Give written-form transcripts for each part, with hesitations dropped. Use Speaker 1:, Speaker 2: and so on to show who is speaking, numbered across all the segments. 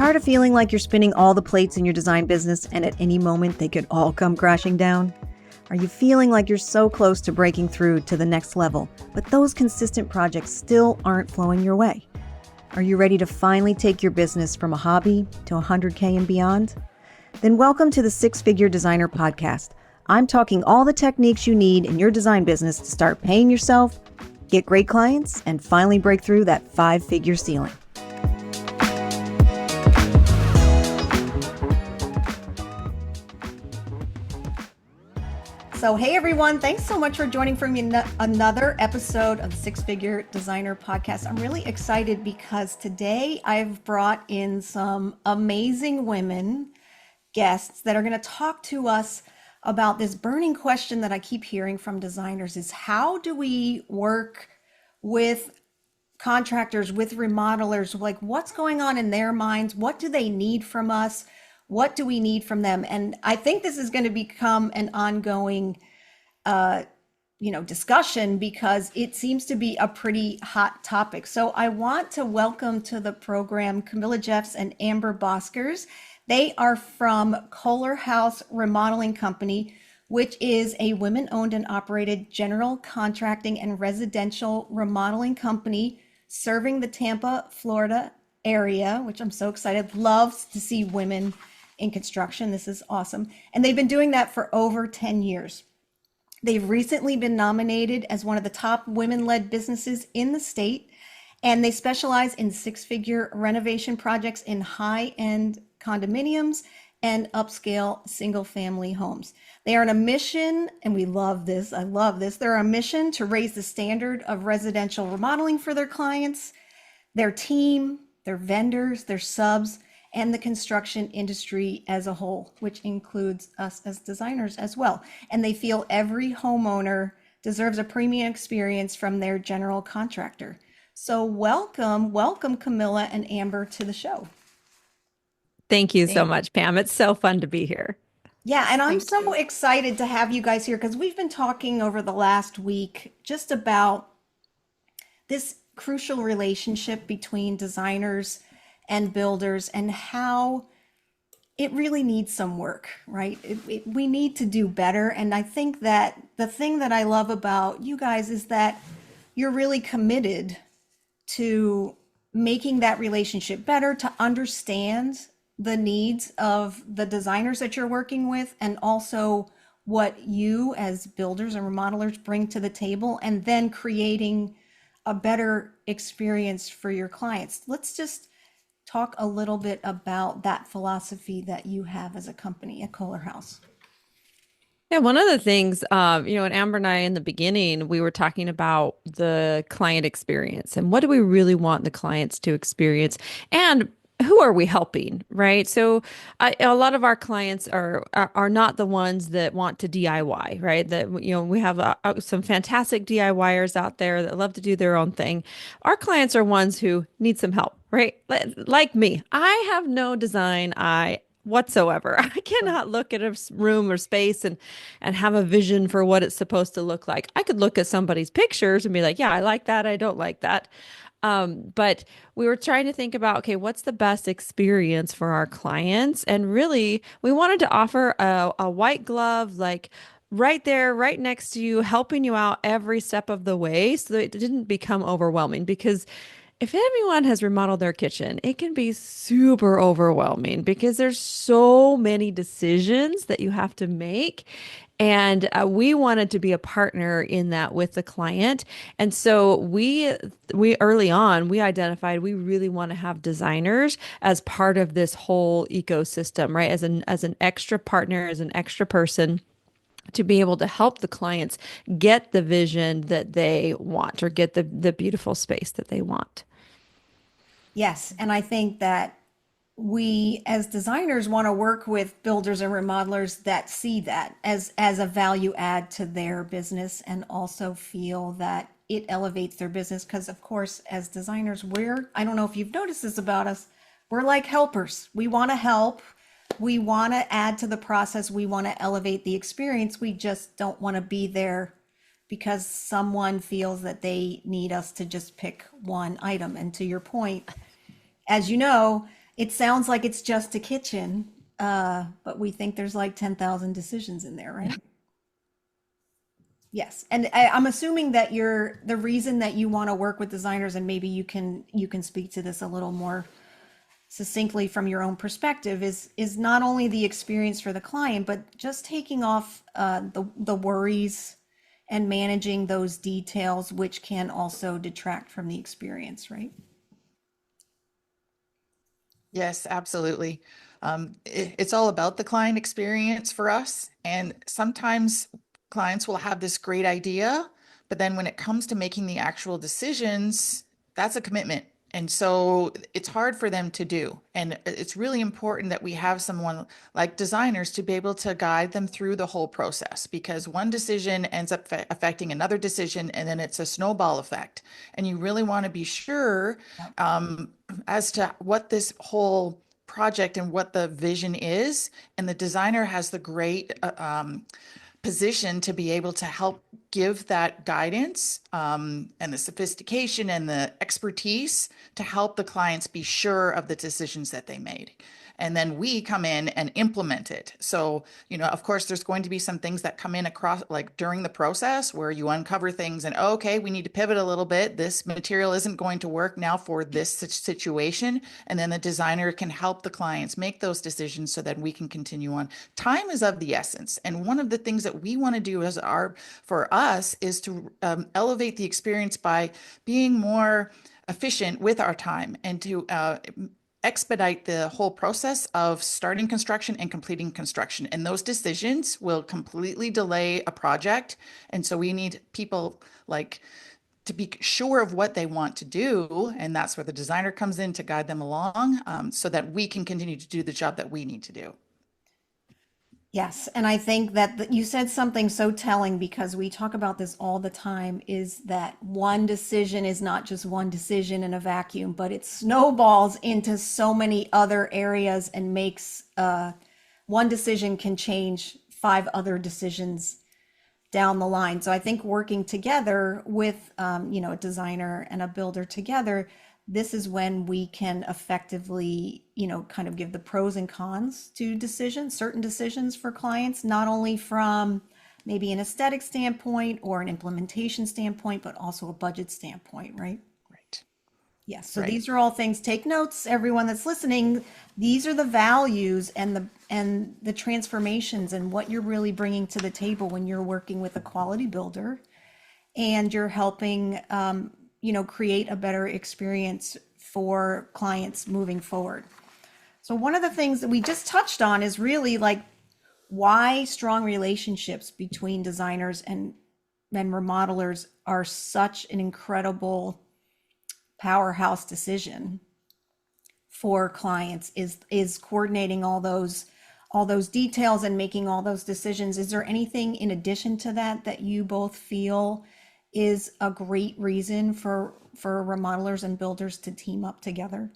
Speaker 1: Tired of feeling like you're spinning all the plates in your design business and at any moment they could all come crashing down? Are you feeling like you're so close to breaking through to the next level, but those consistent projects still aren't flowing your way? Are you ready to finally take your business from a hobby to 100K and beyond? Then welcome to the Six Figure Designer Podcast. I'm talking all the techniques you need in your design business to start paying yourself, get great clients, and finally break through that 5-figure ceiling. So, hey everyone, thanks so much for joining for me another episode of the Six Figure Designer Podcast. I'm really excited because today I've brought in some amazing women guests that are going to talk to us about this burning question that I keep hearing from designers is how do we work with contractors, with remodelers, like what's going on in their minds? What do they need from us? What do we need from them? And I think this is going to become an ongoing, discussion because it seems to be a pretty hot topic. So I want to welcome to the program Camila and Amber Bosers. They are from Kohlerhaus Remodeling Company, which is a women-owned and operated general contracting and residential remodeling company serving the Tampa, Florida area, which I'm so excited. Loves to see women in construction. This is awesome. And they've been doing that for over 10 years. They've recently been nominated as one of the top women-led businesses in the state, and they specialize in six-figure renovation projects in high-end condominiums and upscale single-family homes. They are on a mission, and we love this, I love this, they're on a mission to raise the standard of residential remodeling for their clients, their team, their vendors, their subs, and the construction industry as a whole, which includes us as designers as well. And they feel every homeowner deserves a premium experience from their general contractor. So welcome Camila and Amber to the show.
Speaker 2: Thank you so much, Pam. It's so fun to be here.
Speaker 1: Yeah, and I'm so excited to have you guys here because we've been talking over the last week just about this crucial relationship between designers and builders and how it really needs some work, right? We need to do better. And I think that the thing that I love about you guys is that you're really committed to making that relationship better, to understand the needs of the designers that you're working with, and also what you as builders and remodelers bring to the table, and then creating a better experience for your clients. Let's just talk a little bit about that philosophy that you have as a company at Kohlerhaus.
Speaker 2: Yeah, one of the things, and Amber and I in the beginning, we were talking about the client experience and what do we really want the clients to experience and who are we helping, right? So a lot of our clients are not the ones that want to DIY, right? That, we have some fantastic DIYers out there that love to do their own thing. Our clients are ones who need some help, right? Like me, I have no design eye whatsoever. I cannot look at a room or space and have a vision for what it's supposed to look like. I could look at somebody's pictures and be like, yeah, I like that. I don't like that. But we were trying to think about, okay, what's the best experience for our clients? And really, we wanted to offer a white glove, like right there, right next to you, helping you out every step of the way so that it didn't become overwhelming. Because if anyone has remodeled their kitchen, it can be super overwhelming because there's so many decisions that you have to make. And we wanted to be a partner in that with the client. And so we early on, we identified we really want to have designers as part of this whole ecosystem, right? As an extra partner, as an extra person to be able to help the clients get the vision that they want or get the beautiful space that they want.
Speaker 1: Yes, and I think that we as designers want to work with builders and remodelers that see that as a value add to their business and also feel that it elevates their business because of course as designers I don't know if you've noticed this about us, we're like helpers. We want to help, we want to add to the process, we want to elevate the experience. We just don't want to be there because someone feels that they need us to just pick one item. And to your point, as you know, It sounds like it's just a kitchen, but we think there's like 10,000 decisions in there, right? Yes. And I'm assuming that the reason that you want to work with designers, and maybe you can speak to this a little more succinctly from your own perspective, is not only the experience for the client, but just taking off the worries and managing those details, which can also detract from the experience, right?
Speaker 3: Yes, absolutely. It's all about the client experience for us. And sometimes clients will have this great idea, but then when it comes to making the actual decisions, that's a commitment. And so it's hard for them to do. And it's really important that we have someone like designers to be able to guide them through the whole process because one decision ends up affecting another decision, and then it's a snowball effect. And you really want to be sure as to what this whole project and what the vision is. And the designer has the great position to be able to help give that guidance and the sophistication and the expertise to help the clients be sure of the decisions that they made. And then we come in and implement it. So, of course, there's going to be some things that come in across, like during the process, where you uncover things and, oh, okay, we need to pivot a little bit. This material isn't going to work now for this situation. And then the designer can help the clients make those decisions so that we can continue on. Time is of the essence. And one of the things that we want to do for us is to elevate the experience by being more efficient with our time and to expedite the whole process of starting construction and completing construction. And those decisions will completely delay a project. And so we need people like to be sure of what they want to do. And that's where the designer comes in to guide them along so that we can continue to do the job that we need to do.
Speaker 1: Yes, and I think that you said something so telling because we talk about this all the time is that one decision is not just one decision in a vacuum, but it snowballs into so many other areas and makes one decision can change five other decisions down the line. So I think working together with a designer and a builder together, this is when we can effectively, kind of give the pros and cons to decisions, certain decisions for clients, not only from maybe an aesthetic standpoint or an implementation standpoint, but also a budget standpoint, right?
Speaker 3: Right.
Speaker 1: Yes. So
Speaker 3: Right.
Speaker 1: these are all things. Take notes, everyone that's listening. These are the values and the transformations and what you're really bringing to the table when you're working with a quality builder and you're helping create a better experience for clients moving forward. So one of the things that we just touched on is really like why strong relationships between designers and remodelers are such an incredible powerhouse decision for clients is coordinating all those details and making all those decisions. Is there anything in addition to that you both feel is a great reason for remodelers and builders to team up together?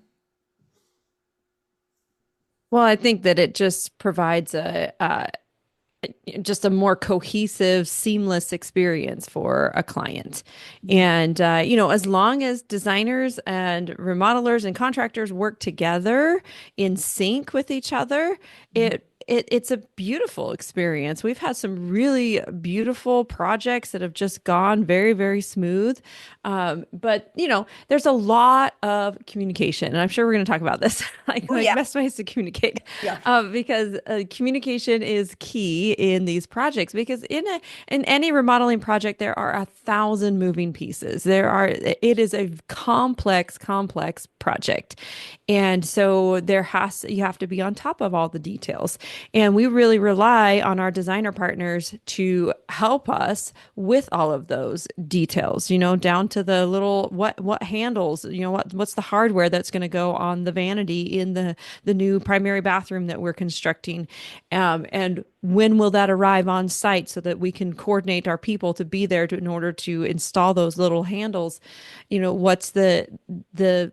Speaker 2: Well, I think that it just provides just a more cohesive, seamless experience for a client. And, as long as designers and remodelers and contractors work together in sync with each other, it's a beautiful experience. We've had some really beautiful projects that have just gone very, very smooth. But there's a lot of communication, and I'm sure we're going to talk about this, like
Speaker 1: Oh
Speaker 2: like
Speaker 1: yeah.
Speaker 2: best ways to communicate,
Speaker 1: Yeah.
Speaker 2: because communication is key in these projects. Because in any remodeling project, there are 1,000 moving pieces. It is a complex, complex project, and so you have to be on top of all the details. And we really rely on our designer partners to help us with all of those details, down to the little what handles, what's the hardware that's going to go on the vanity in the new primary bathroom that we're constructing. And when will that arrive on site so that we can coordinate our people to be there in order to install those little handles? What's the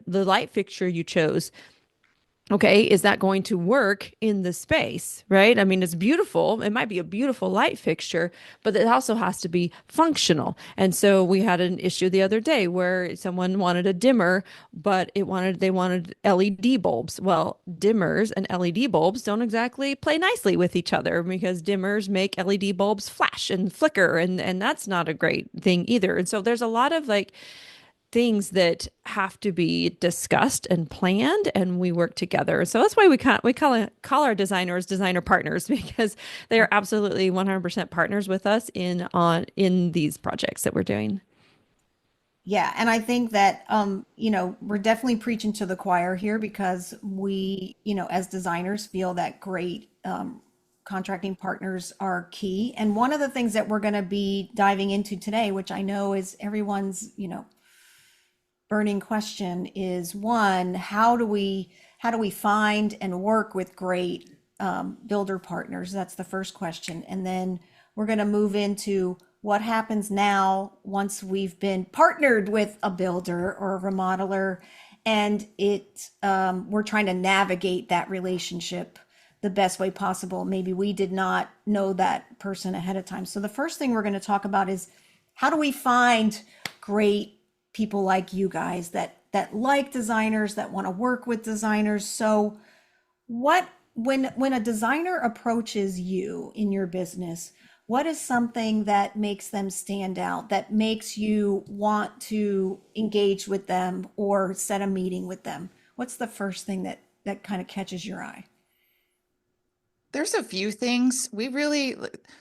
Speaker 2: light fixture you chose? Okay, is that going to work in the space, right? I mean, it's beautiful. It might be a beautiful light fixture, but it also has to be functional. And so we had an issue the other day where someone wanted a dimmer, but they wanted LED bulbs. Well, dimmers and LED bulbs don't exactly play nicely with each other because dimmers make LED bulbs flash and flicker, and that's not a great thing either. And so there's a lot of like things that have to be discussed and planned, and we work together. So that's why we call our designers designer partners, because they are absolutely 100% partners with us in these projects that we're doing.
Speaker 1: Yeah, and I think that we're definitely preaching to the choir here because we, as designers feel that great contracting partners are key. And one of the things that we're going to be diving into today, which I know is everyone's, burning question is one, how do we find and work with great builder partners? That's the first question. And then we're going to move into what happens now once we've been partnered with a builder or a remodeler, and we're trying to navigate that relationship the best way possible. Maybe we did not know that person ahead of time. So the first thing we're going to talk about is how do we find great people like you guys that like designers, that want to work with designers. So what when a designer approaches you in your business, what is something that makes them stand out, that makes you want to engage with them or set a meeting with them? What's the first thing that kind of catches your eye?
Speaker 3: There's a few things. We really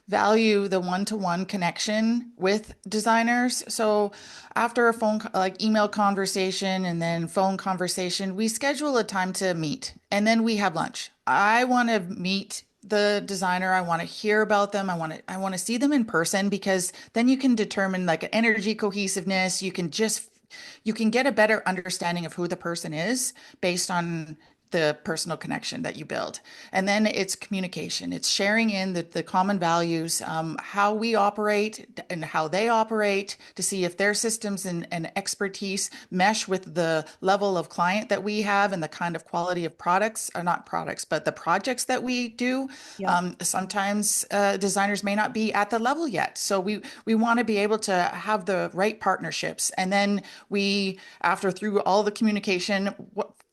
Speaker 3: value the one-to-one connection with designers. So after a like email conversation and then phone conversation, we schedule a time to meet and then we have lunch. I want to meet the designer. I want to hear about them. I want to see them in person because then you can determine like an energy cohesiveness. You can get a better understanding of who the person is based on the personal connection that you build. And then it's communication. It's sharing in the common values, how we operate and how they operate to see if their systems and expertise mesh with the level of client that we have and the kind of quality of products, or not products, but the projects that we do.
Speaker 1: Yep.
Speaker 3: Sometimes designers may not be at the level yet. So we want to be able to have the right partnerships. And then after through all the communication,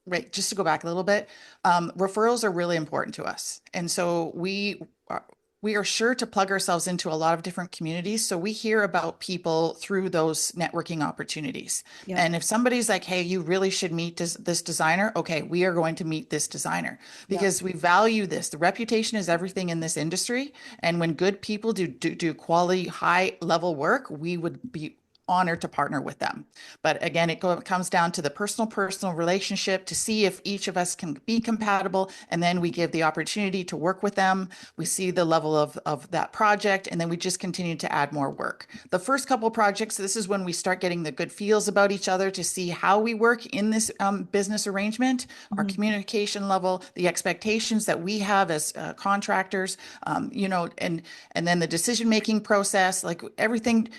Speaker 3: right, just to go back a little bit, referrals are really important to us. And so we are sure to plug ourselves into a lot of different communities. So we hear about people through those networking opportunities.
Speaker 1: Yep.
Speaker 3: And if somebody's like, hey, you really should meet this designer, okay, we are going to meet this designer
Speaker 1: Yep.
Speaker 3: because we value this. The reputation is everything in this industry. And when good people do quality, high level work, we would be honored to partner with them. But again, comes down to the personal relationship to see if each of us can be compatible. And then we give the opportunity to work with them. We see the level of that project, and then we just continue to add more work. The first couple projects, this is when we start getting the good feels about each other to see how we work in this business arrangement, our
Speaker 1: Mhm.
Speaker 3: communication level, the expectations that we have as contractors, and then the decision-making process, like everything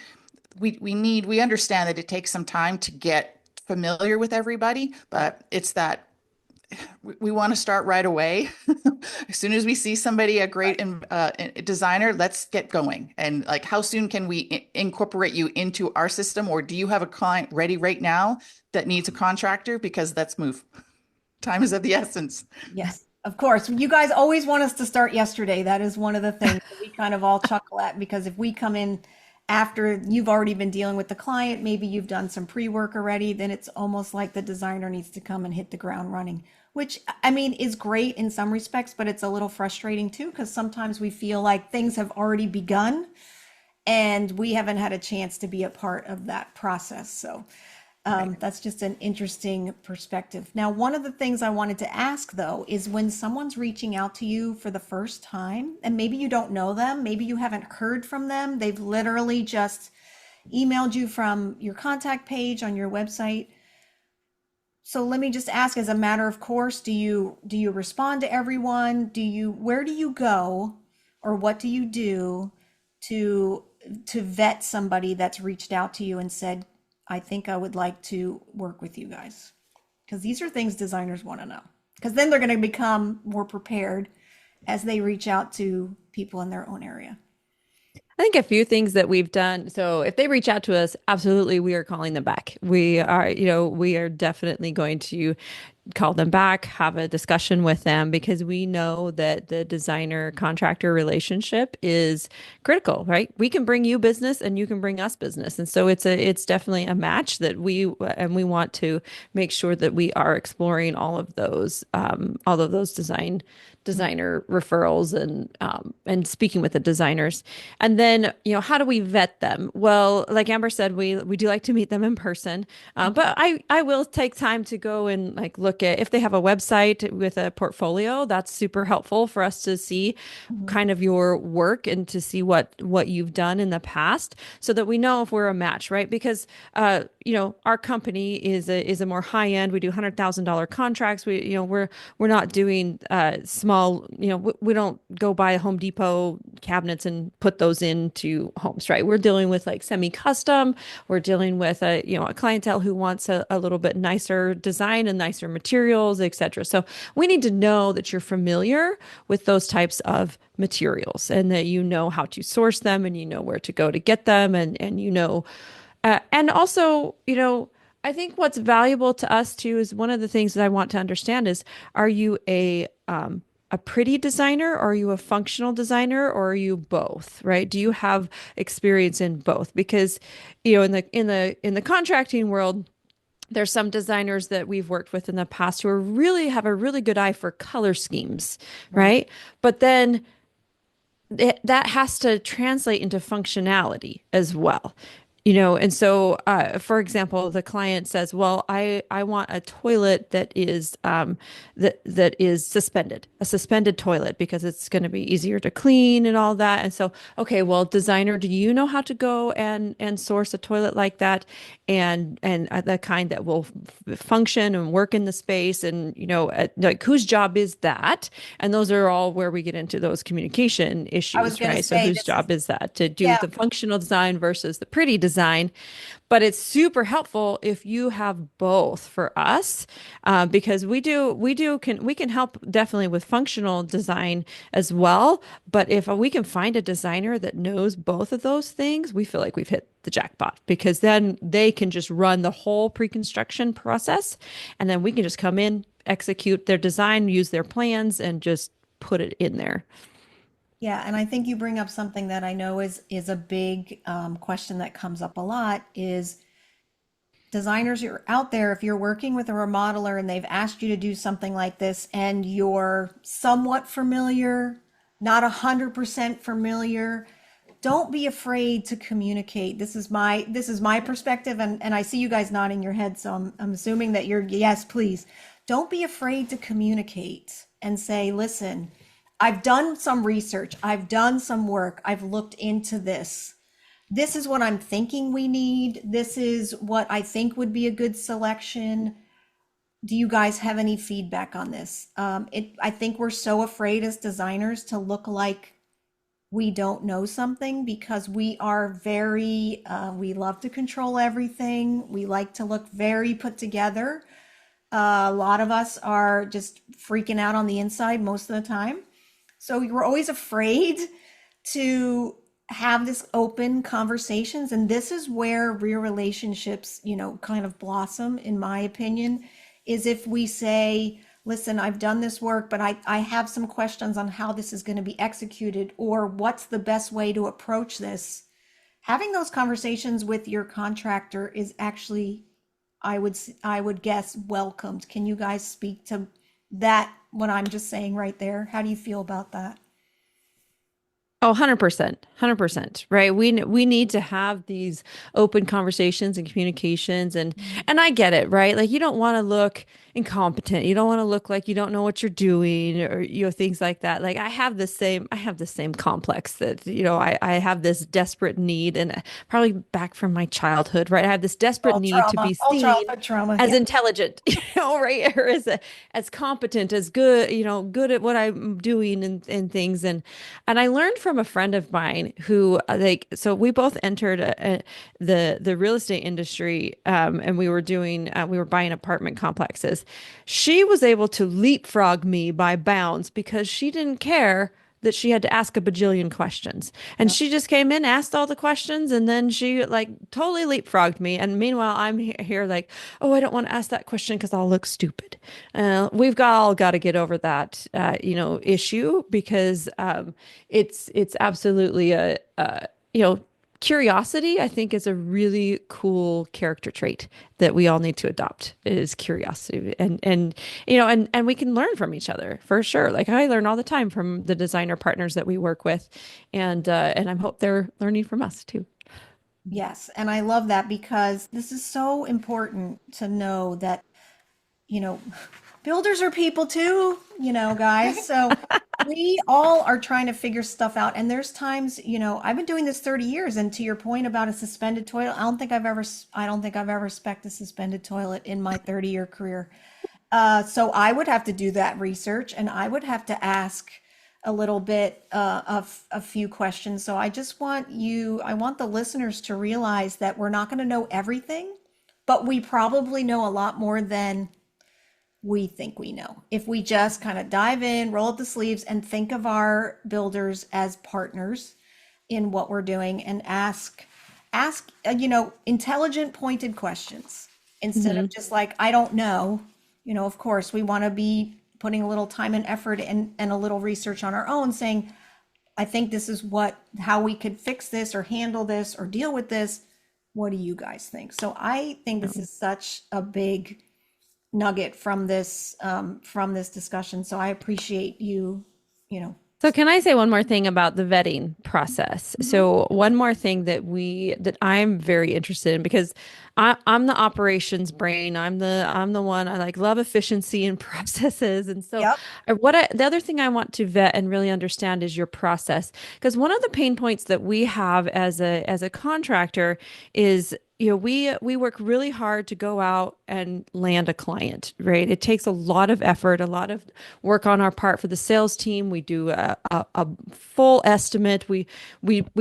Speaker 3: we understand that it takes some time to get familiar with everybody,
Speaker 1: Yep.
Speaker 3: but it's that we want to start right away. As soon as we see somebody, a great designer, let's get going. And like, how soon can we incorporate you into our system? Or do you have a client ready right now that needs a contractor? Because let's move. Time is of the essence.
Speaker 1: Yes, of course. You guys always want us to start yesterday. That is one of the things that we kind of all chuckle at because if we come in after you've already been dealing with the client, maybe you've done some pre-work already, then it's almost like the designer needs to come and hit the ground running, which I mean is great in some respects, but it's a little frustrating too because sometimes we feel like things have already begun and we haven't had a chance to be a part of that process. So
Speaker 3: Right.
Speaker 1: that's just an interesting perspective. Now, one of the things I wanted to ask though is when someone's reaching out to you for the first time, and maybe you don't know them, maybe you haven't heard from them, they've literally just emailed you from your contact page on your website. So let me just ask as a matter of course, do you respond to everyone? Where do you go or what do you do to to vet somebody that's reached out to you and said, I think I would like to work with you guys? Because these are things designers want to know. because then they're going to become more prepared as they reach out to people in their own area.
Speaker 2: I think a few things that we've done. So if they reach out to us, absolutely, we are calling them back. We are definitely going to call them back, have a discussion with them because we know that the designer contractor relationship is critical, right? We can bring you business and you can bring us business. And so it's definitely a match that we want to make sure that we are exploring all of those designer referrals and speaking with the designers. And then, how do we vet them? Well, like Amber said, we do like to meet them in person. But I will take time to go and like look at if they have a website with a portfolio. That's super helpful for us to see
Speaker 1: Mhm.
Speaker 2: kind of your work and to see what you've done in the past, so that we know if we're a match, right? Because our company is a more high end. We do $100,000 contracts. We're not doing small. We don't go buy a Home Depot cabinets and put those into homes, right? We're dealing with like semi-custom. We're dealing with a clientele who wants a little bit nicer design and nicer materials, etc. So we need to know that you're familiar with those types of materials and that you know how to source them and you know where to go to get them and also, I think what's valuable to us too is one of the things that I want to understand is, are you a pretty designer, or are you a functional designer, or are you both, right? Do you have experience in both? Because, in the contracting world, there's some designers that we've worked with in the past who really have a really good eye for color schemes,
Speaker 1: Right.
Speaker 2: right? But then that has to translate into functionality as well. And so, for example, the client says, "Well, I want a toilet that is that is suspended, a suspended toilet, because it's going to be easier to clean and all that." And so, okay, well, designer, do you know how to go and source a toilet like that, and the kind that will function and work in the space, and like whose job is that? And those are all where we get into those communication
Speaker 1: I was
Speaker 2: issues,
Speaker 1: going to
Speaker 2: right? So
Speaker 1: say
Speaker 2: whose
Speaker 1: this is,
Speaker 2: job is that to do
Speaker 1: yeah,
Speaker 2: the functional design versus the pretty design? But it's super helpful if you have both for us, because we can help definitely with functional design as well. But if we can find a designer that knows both of those things, we feel like we've hit the jackpot, because then they can just run the whole pre-construction process, and then we can just come in, execute their design, use their plans, and just put it in there.
Speaker 1: yeah, and I think you bring up something that I know is a big question that comes up a lot is designers are out there. If you're working with a remodeler and they've asked you to do something like this and you're somewhat familiar, not 100% familiar, don't be afraid to communicate. This is my perspective, and I see you guys nodding your head, so I'm assuming that you're yes, please. Don't be afraid to communicate and say, listen, I've done some research, I've done some work, I've looked into this. This is what I'm thinking we need. This is what I think would be a good selection. Do you guys have any feedback on this? I think we're so afraid as designers to look like we don't know something because we are we love to control everything. We like to look very put together. A lot of us are just freaking out on the inside most of the time. So we're always afraid to have this open conversations. And this is where real relationships, kind of blossom, in my opinion, is if we say, listen, I've done this work, but I have some questions on how this is going to be executed, or what's the best way to approach this. Having those conversations with your contractor is actually, I would guess, welcomed. Can you guys speak to that, what I'm just saying right there? How do you feel about that?
Speaker 2: Oh, 100%, 100%, right? We need to have these open conversations and communications, and I get it, right? Like, you don't want to look incompetent. You don't want to look like you don't know what you're doing, or things like that. Like, I have the same complex that, I have this desperate need, and probably back from my childhood, right? I have this desperate
Speaker 1: All
Speaker 2: need to
Speaker 1: trauma,
Speaker 2: be
Speaker 1: all
Speaker 2: seen
Speaker 1: childhood trauma.
Speaker 2: as
Speaker 1: Yeah.
Speaker 2: intelligent, right? Or as competent, as good, good at what I'm doing, and things. And I learned from from a friend of mine who so we both entered the real estate industry, and we were buying apartment complexes. She was able to leapfrog me by bounds because she didn't care that she had to ask a bajillion questions. And
Speaker 1: Yeah.
Speaker 2: she just came in, asked all the questions, and then she like totally leapfrogged me. And meanwhile, I'm here like, oh, I don't want to ask that question because I'll look stupid. All got to get over that, issue because it's absolutely you know, curiosity, I think, is a really cool character trait that we all need to adopt is curiosity. And we can learn from each other for sure. Like I learn all the time from the designer partners that we work with, and I hope they're learning from us too.
Speaker 1: Yes, and I love that because this is so important to know that, you know, builders are people too, guys. So we all are trying to figure stuff out. And there's times, I've been doing this 30 years. And to your point about a suspended toilet, I don't think I've ever spec'd a suspended toilet in my 30-year career. So I would have to do that research and I would have to ask a little bit of a few questions. So I want the listeners to realize that we're not going to know everything, but we probably know a lot more than we think we know. If we just kind of dive in, roll up the sleeves, and think of our builders as partners in what we're doing and ask intelligent, pointed questions instead of
Speaker 2: Mhm.
Speaker 1: just like, I don't know. Of course, we want to be putting a little time and effort and a little research on our own, saying, I think this is how we could fix this or handle this or deal with this. What do you guys think? So I think this is such a big nugget from this discussion. So I appreciate you, you know.
Speaker 2: So can I say one more thing about the vetting process?
Speaker 1: Mhm.
Speaker 2: So one more thing that I'm very interested in because I'm the operations brain. I'm the one I like love efficiency and processes. And so
Speaker 1: Yep.
Speaker 2: the other thing I want to vet and really understand is your process. Because one of the pain points that we have as a contractor is we work really hard to go out and land a client, right? It takes a lot of effort, a lot of work on our part for the sales team. We do a full estimate. We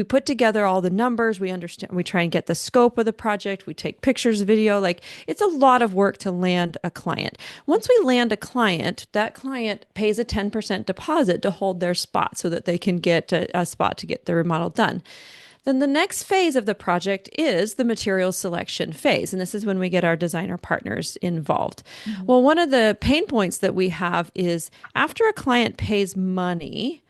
Speaker 2: put together all the numbers. We understand. We try and get the scope of the project. We take pictures, video. Like it's a lot of work to land a client. Once we land a client, that client pays a 10% deposit to hold their spot so that they can get a spot to get the remodel done. Then the next phase of the project is the material selection phase. And this is when we get our designer partners involved.
Speaker 1: Mhm.
Speaker 2: Well, one of the pain points that we have is after a client pays money,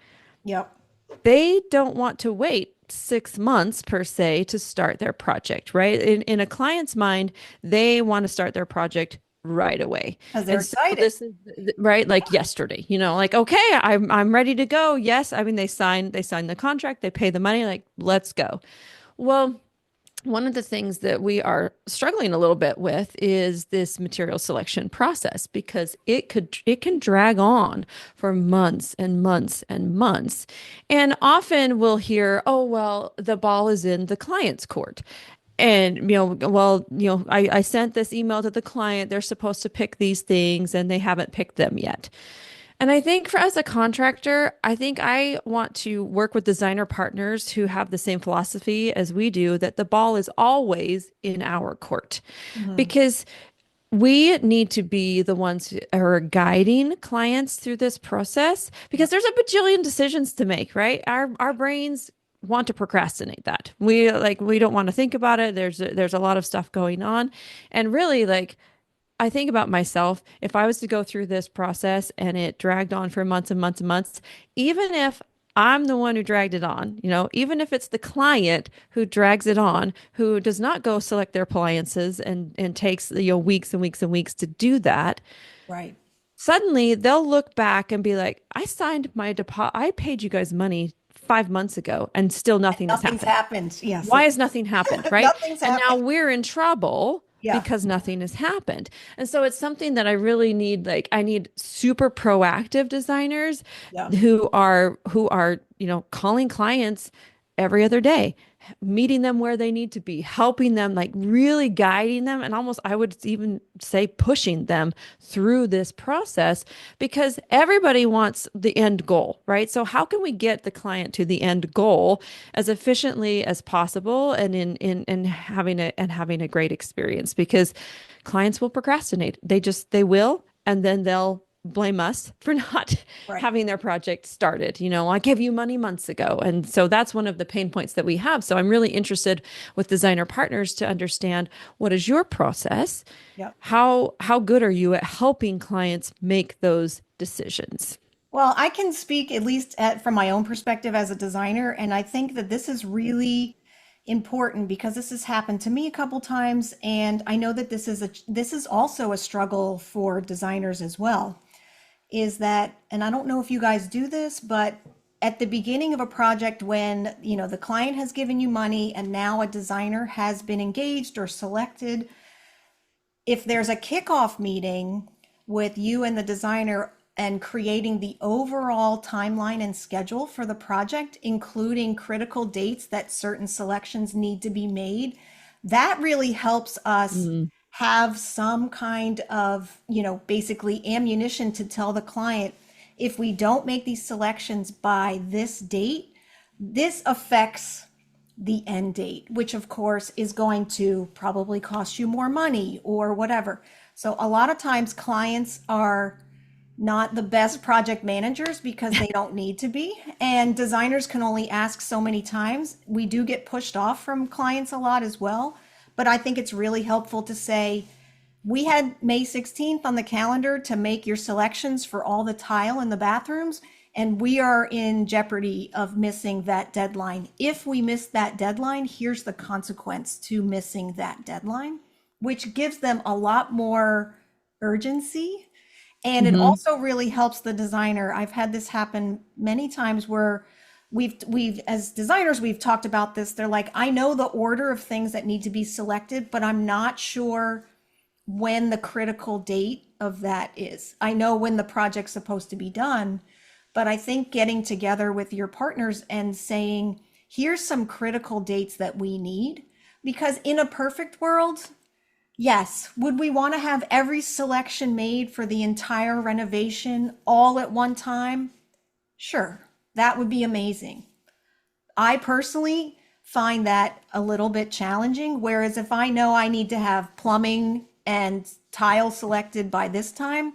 Speaker 1: Yep.
Speaker 2: they don't want to wait 6 months per se to start their project, right? In a client's mind, they want to start their project right away.
Speaker 1: Because they're
Speaker 2: And so
Speaker 1: excited.
Speaker 2: this is right like yesterday, like okay, I'm ready to go. Yes, I mean they sign the contract, they pay the money like let's go. Well, one of the things that we are struggling a little bit with is this material selection process because it can drag on for months and months and months. And often we'll hear, "Oh, well, the ball is in the client's court." And well, I sent this email to the client. They're supposed to pick these things and they haven't picked them yet. And I think as a contractor, I think I want to work with designer partners who have the same philosophy as we do, that the ball is always in our court
Speaker 1: Mhm.
Speaker 2: because we need to be the ones who are guiding clients through this process because
Speaker 1: Yep.
Speaker 2: there's a bajillion decisions to make, right? Our brains want to procrastinate that. We don't want to think about it. There's a lot of stuff going on. And really like I think about myself, if I was to go through this process and it dragged on for months and months and months, even if I'm the one who dragged it on, even if it's the client who drags it on, who does not go select their appliances and takes, weeks and weeks and weeks to do that,
Speaker 1: Right.
Speaker 2: suddenly they'll look back and be like, I signed my deposit, I paid you guys money 5 months ago and still nothing has
Speaker 1: Nothing's
Speaker 2: happened.
Speaker 1: happened. Yes.
Speaker 2: Why has nothing happened, right?
Speaker 1: Nothing's
Speaker 2: And now
Speaker 1: happened.
Speaker 2: we're in trouble
Speaker 1: Yeah.
Speaker 2: because nothing has happened. And so it's something that I really need, like I need super proactive designers
Speaker 1: Yeah.
Speaker 2: who are calling clients every other day. meeting them where they need to be, helping them, like really guiding them, and almost, I would even say, pushing them through this process, because everybody wants the end goal, right? So how can we get the client to the end goal as efficiently as possible, and in having a great experience? Because clients will procrastinate. They will, and then they'll blame us for not
Speaker 1: Right.
Speaker 2: having their project started. I gave you money months ago. And so that's one of the pain points that we have. So I'm really interested with designer partners to understand, what is your process?
Speaker 1: Yep.
Speaker 2: How good are you at helping clients make those decisions?
Speaker 1: Well, I can speak at least from my own perspective as a designer, and I think that this is really important because this has happened to me a couple times, and I know that this is also a struggle for designers as well. Is that, and I don't know if you guys do this, but at the beginning of a project, when the client has given you money and now a designer has been engaged or selected, if there's a kickoff meeting with you and the designer and creating the overall timeline and schedule for the project, including critical dates that certain selections need to be made, that really helps us
Speaker 2: Mm,
Speaker 1: have some kind of, basically ammunition to tell the client, if we don't make these selections by this date, this affects the end date, which of course is going to probably cost you more money or whatever. So a lot of times clients are not the best project managers because they don't need to be. And designers can only ask so many times. We do get pushed off from clients a lot as well. But I think it's really helpful to say, we had May 16th on the calendar to make your selections for all the tile in the bathrooms, and we are in jeopardy of missing that deadline. If we miss that deadline, here's the consequence to missing that deadline, which gives them a lot more urgency. And it
Speaker 2: mhm.
Speaker 1: also really helps the designer. I've had this happen many times where we've as designers, we've talked about this. They're like, I know the order of things that need to be selected, but I'm not sure when the critical date of that is. I know when the project's supposed to be done, but I think getting together with your partners and saying, here's some critical dates that we need, because in a perfect world, yes, would we want to have every selection made for the entire renovation all at one time? Sure, that would be amazing. I personally find that a little bit challenging. Whereas if I know I need to have plumbing and tile selected by this time,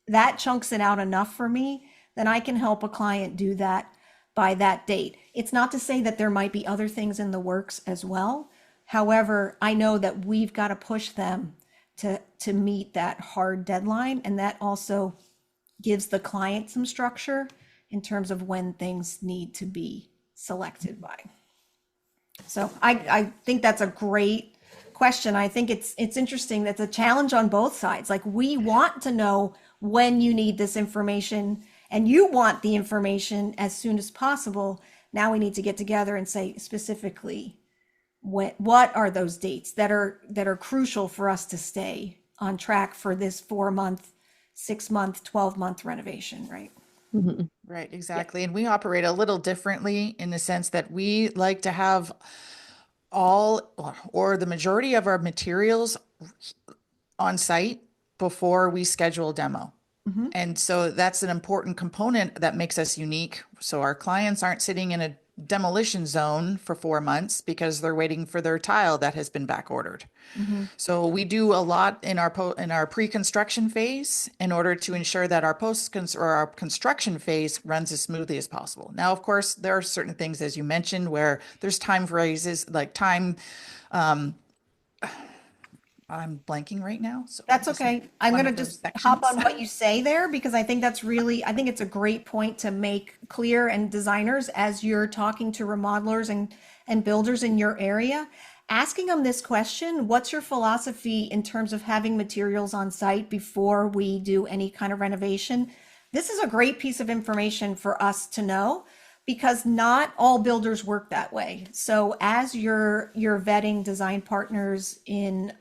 Speaker 1: that chunks it out enough for me, then I can help a client do that by that date. It's not to say that there might be other things in the works as well. However, I know that we've got to push them to meet that hard deadline, and that also gives the client some structure in terms of when things need to be selected by. So I think that's a great question. I think it's interesting. That's a challenge on both sides. Like, we want to know when you need this information, and you want the information as soon as possible. Now we need to get together and say specifically what are those dates that are crucial for us to stay on track for this 4 month, 6 month, 12-month renovation, right?
Speaker 2: Mhm.
Speaker 3: Right,
Speaker 1: Yeah.
Speaker 3: exactly. And we operate a little differently in the sense that we like to have all or the majority of our materials on site before we schedule a demo.
Speaker 1: Hmm.
Speaker 3: And so that's an important component that makes us unique. So our clients aren't sitting in a demolition zone for 4 months because they're waiting for their tile that has been back ordered.
Speaker 1: Hmm.
Speaker 3: So we do a lot in our pre-construction phase in order to ensure that our or our construction phase runs as smoothly as possible. Now, of course, there are certain things, as you mentioned, where there's time phrases like time. Um, I'm blanking right now, so
Speaker 1: That's
Speaker 3: just
Speaker 1: okay. I'm
Speaker 3: one
Speaker 1: going to
Speaker 3: of those
Speaker 1: just hop
Speaker 3: sections.
Speaker 1: on what you say there, because I think I think it's a great point to make clear, and designers, as you're talking to remodelers and builders in your area, asking them this question: what's your philosophy in terms of having materials on site before we do any kind of renovation? This is a great piece of information for us to know, because not all builders work that way. So as you're vetting design partners in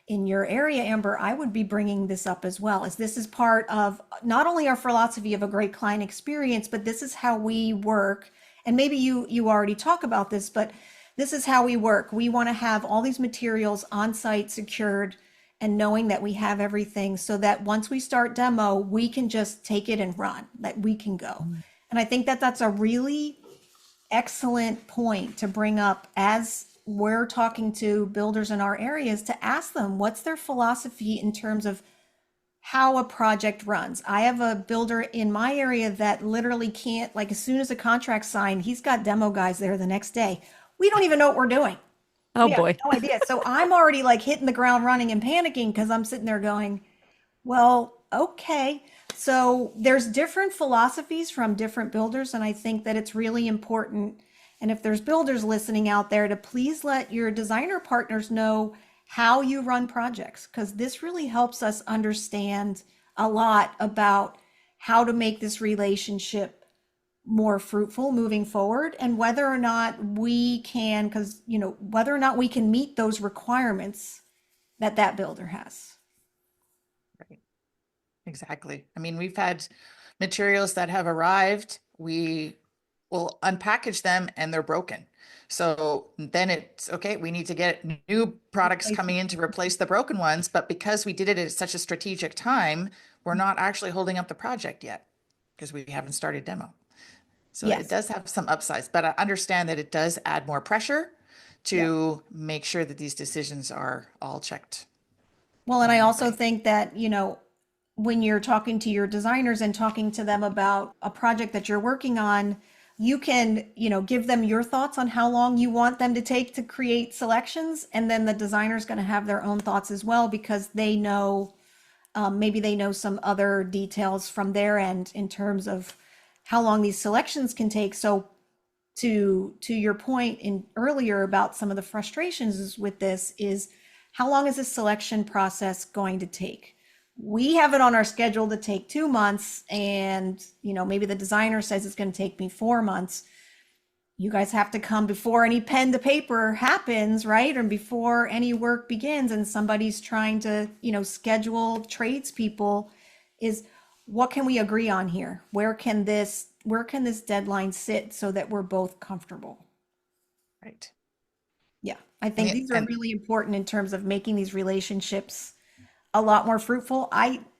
Speaker 1: your area, Amber, I would be bringing this up as well, as this is part of not only our philosophy of a great client experience, but this is how we work. And maybe you already talk about this, but this is how we work. We want to have all these materials on site secured and knowing that we have everything so that once we start demo, we can just take it and run, that we can go. And I think that that's a really excellent point to bring up as we're talking to builders in our areas, to ask them what's their philosophy in terms of how a project runs. I have a builder in my area that literally can't, like, as soon as a contract's signed, he's got demo guys there the next day. We don't even know what we're doing.
Speaker 2: Oh
Speaker 1: We have
Speaker 2: boy.
Speaker 1: no idea. So I'm already like hitting the ground running and panicking because I'm sitting there going, well, okay. So there's different philosophies from different builders, and I think that it's really important. And if there's builders listening out there, to please let your designer partners know how you run projects, because this really helps us understand a lot about how to make this relationship more fruitful moving forward, and whether or not we can, because, whether or not we can meet those requirements that that builder has.
Speaker 3: Right. Exactly. I mean, we've had materials that have arrived. We will unpackage them and they're broken. So then it's okay, we need to get new products coming in to replace the broken ones. But because we did it at such a strategic time, we're not actually holding up the project yet because we haven't started demo. So it
Speaker 1: Yes.
Speaker 3: does have some upsides, but I understand that it does add more pressure
Speaker 1: Yeah.
Speaker 3: to make sure that these decisions are all checked
Speaker 1: Well, and I also
Speaker 3: right.
Speaker 1: think that, when you're talking to your designers and talking to them about a project that you're working on, you can, give them your thoughts on how long you want them to take to create selections. And then the designer's going to have their own thoughts as well, because they know, maybe they know some other details from their end in terms of how long these selections can take. So to your point in earlier about some of the frustrations with this is, how long is this selection process going to take? We have it on our schedule to take 2 months, and maybe the designer says it's going to take me 4 months. You guys have to come before any pen to paper happens, right? Or before any work begins, and somebody's trying to schedule tradespeople. Is, what can we agree on here? Where can this deadline sit so that we're both comfortable?
Speaker 3: Right.
Speaker 1: Yeah, I
Speaker 3: And
Speaker 1: think these are
Speaker 3: and
Speaker 1: really important in terms of making these relationships a lot more fruitful.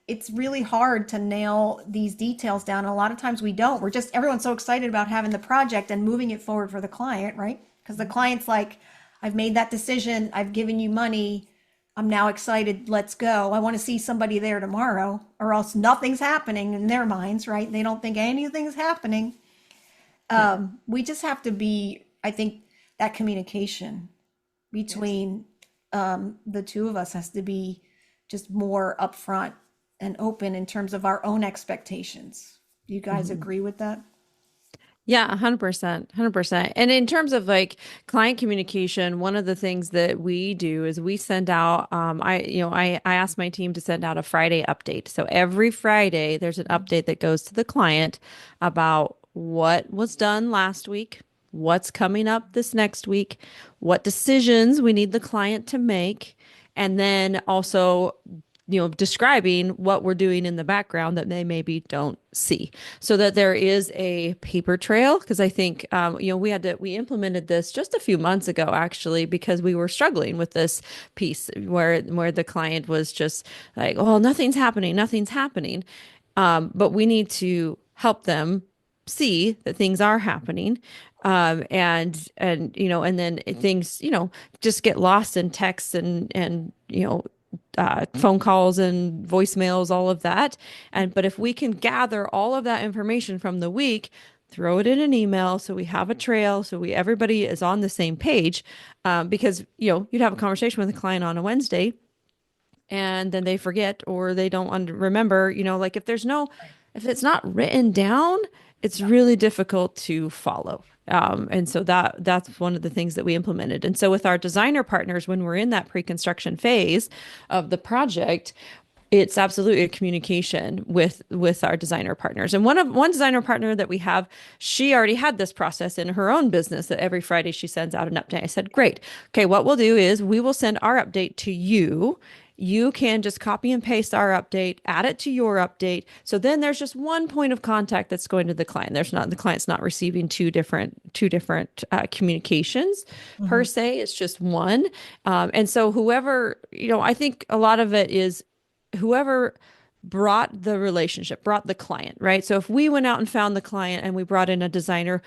Speaker 1: It's really hard to nail these details down. And a lot of times we don't. Everyone's so excited about having the project and moving it forward for the client, right? Because the client's like, I've made that decision, I've given you money, I'm now excited, let's go. I want to see somebody there tomorrow, or else nothing's happening in their minds, right? They don't think anything's happening.
Speaker 3: yeah,
Speaker 1: We just have to be, I think, that communication
Speaker 3: yes.
Speaker 1: between the two of us has to be just more upfront and open in terms of our own expectations. Do you guys
Speaker 3: Mhm.
Speaker 1: agree with that?
Speaker 2: Yeah, 100%, 100%. And in terms of like client communication, one of the things that we do is we send out, I ask my team to send out a Friday update. So every Friday, there's an update that goes to the client about what was done last week, what's coming up this next week, what decisions we need the client to make, and then also describing what we're doing in the background that they maybe don't see, so that there is a paper trail. Because I think, we implemented this just a few months ago, actually, because we were struggling with this piece where the client was just like, oh, nothing's happening, nothing's happening. But we need to help them see that things are happening. And then things, just get lost in texts and phone calls and voicemails, all of that. But if we can gather all of that information from the week, throw it in an email so we have a trail, so everybody is on the same page. Because you'd have a conversation with a client on a Wednesday, and then they forget or they don't remember. Like
Speaker 3: Right.
Speaker 2: if it's not written down, it's
Speaker 3: Yeah.
Speaker 2: really difficult to follow. And so that's one of the things that we implemented. And so with our designer partners, when we're in that pre-construction phase of the project, it's absolutely a communication with our designer partners. And one designer partner that we have, she already had this process in her own business that every Friday she sends out an update. I said, great. Okay, what we'll do is we will send our update to you you can just copy and paste our update, add it to your update. So then there's just one point of contact that's going to the client. The client's not receiving two different communications per
Speaker 1: Mhm.
Speaker 2: se. It's just one. And so whoever, I think a lot of it is whoever brought the relationship, brought the client, right? So if we went out and found the client and we brought in a designer,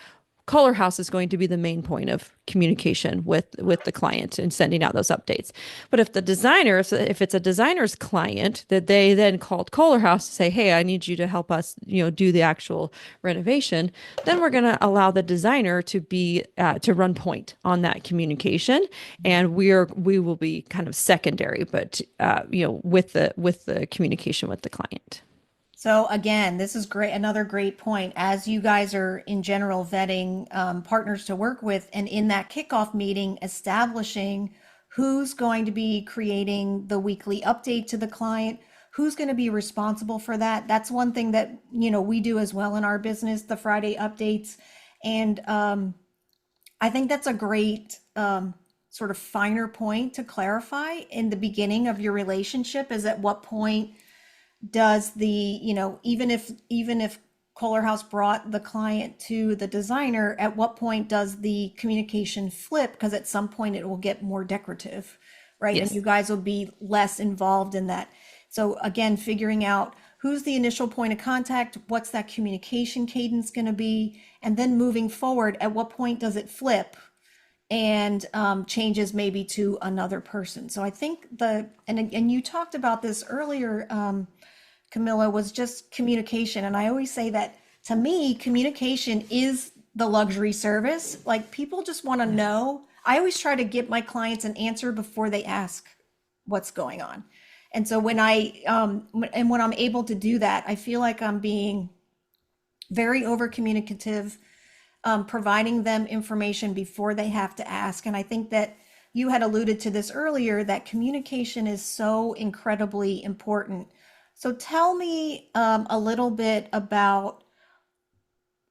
Speaker 2: Kohlerhaus is going to be the main point of communication with the client and sending out those updates. But if the designer, if it's a designer's client, that they then called Kohlerhaus to say, "Hey, I need you to help us, do the actual renovation," then we're going to allow the designer to be to run point on that communication, and we will be kind of secondary, but with the communication with the client.
Speaker 1: So again, this is great. Another great point. As you guys are in general vetting partners to work with, and in that kickoff meeting, establishing who's going to be creating the weekly update to the client, who's going to be responsible for that. That's one thing that we do as well in our business, the Friday updates, and I think that's a great sort of finer point to clarify in the beginning of your relationship. Is at what point does the even if Kohlerhaus brought the client to the designer, at what point does the communication flip? Because at some point it will get more decorative, right? And you
Speaker 2: Yes.
Speaker 1: guys will be less involved in that. So again, figuring out who's the initial point of contact, what's that communication cadence going to be, and then moving forward, at what point does it flip and changes maybe to another person? So I think and you talked about this earlier, Camilla, was just communication. And I always say that, to me, communication is the luxury service. Like, people just want to know. I always try to give my clients an answer before they ask what's going on. And so when I'm able to do that, I feel like I'm being very over communicative, providing them information before they have to ask. And I think that you had alluded to this earlier, that communication is so incredibly important. So tell me a little bit about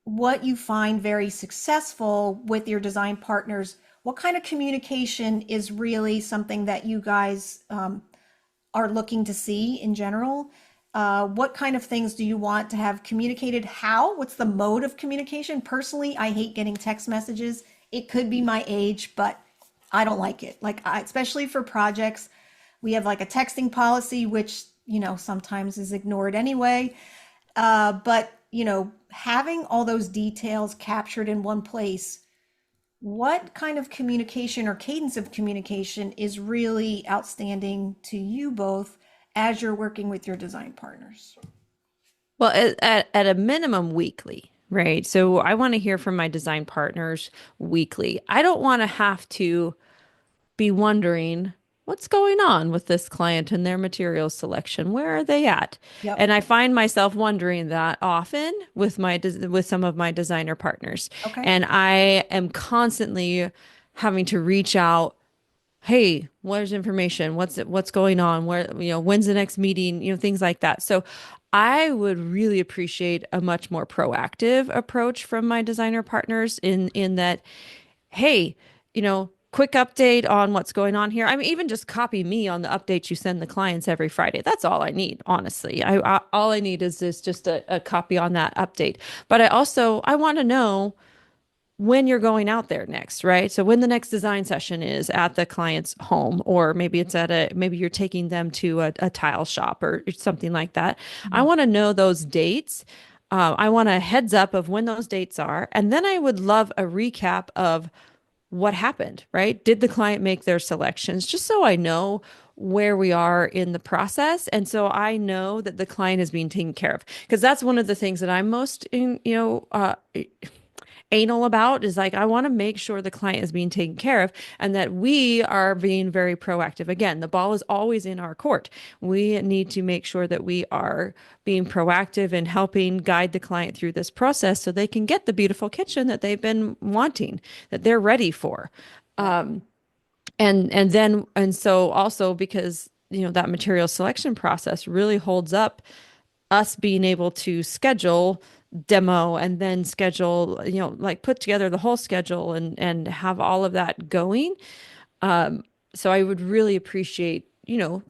Speaker 1: what you find very successful with your design partners. What kind of communication is really something that you guys are looking to see in general? What kind of things do you want to have communicated? How? What's the mode of communication? Personally, I hate getting text messages. It could be my age, but I don't like it. Like, especially for projects, we have like a texting policy, which, sometimes is ignored anyway. But, having all those details captured in one place, what kind of communication or cadence of communication is really outstanding to you both as you're working with your design partners?
Speaker 2: Well, at a minimum weekly, right? So I want to hear from my design partners weekly. I don't want to have to be wondering what's going on with this client and their material selection. Where are they at?
Speaker 1: Yep.
Speaker 2: And I find myself wondering that often with with some of my designer partners.
Speaker 1: Okay.
Speaker 2: And I am constantly having to reach out. Hey, where's information? What's going on? When's the next meeting? Things like that. So I would really appreciate a much more proactive approach from my designer partners in that, hey, quick update on what's going on here. I mean, even just copy me on the updates you send the clients every Friday. That's all I need, honestly. All I need is just a copy on that update. But I want to know when you're going out there next, right? So when the next design session is at the client's home, or maybe maybe you're taking them to a tile shop or something like that. I
Speaker 1: Mhm.
Speaker 2: want to know those dates. I want a heads up of when those dates are. And then I would love a recap of what happened, right? Did the client make their selections? Just so I know where we are in the process. And so I know that the client is being taken care of. Because that's one of the things that I'm most anal about, is like, I want to make sure the client is being taken care of and that we are being very proactive. Again, the ball is always in our court. We need to make sure that we are being proactive and helping guide the client through this process so they can get the beautiful kitchen that they've been wanting, that they're ready for.
Speaker 1: Yep.
Speaker 2: And so also, because that material selection process really holds up us being able to schedule demo and then schedule, like put together the whole schedule and have all of that going. So I would really appreciate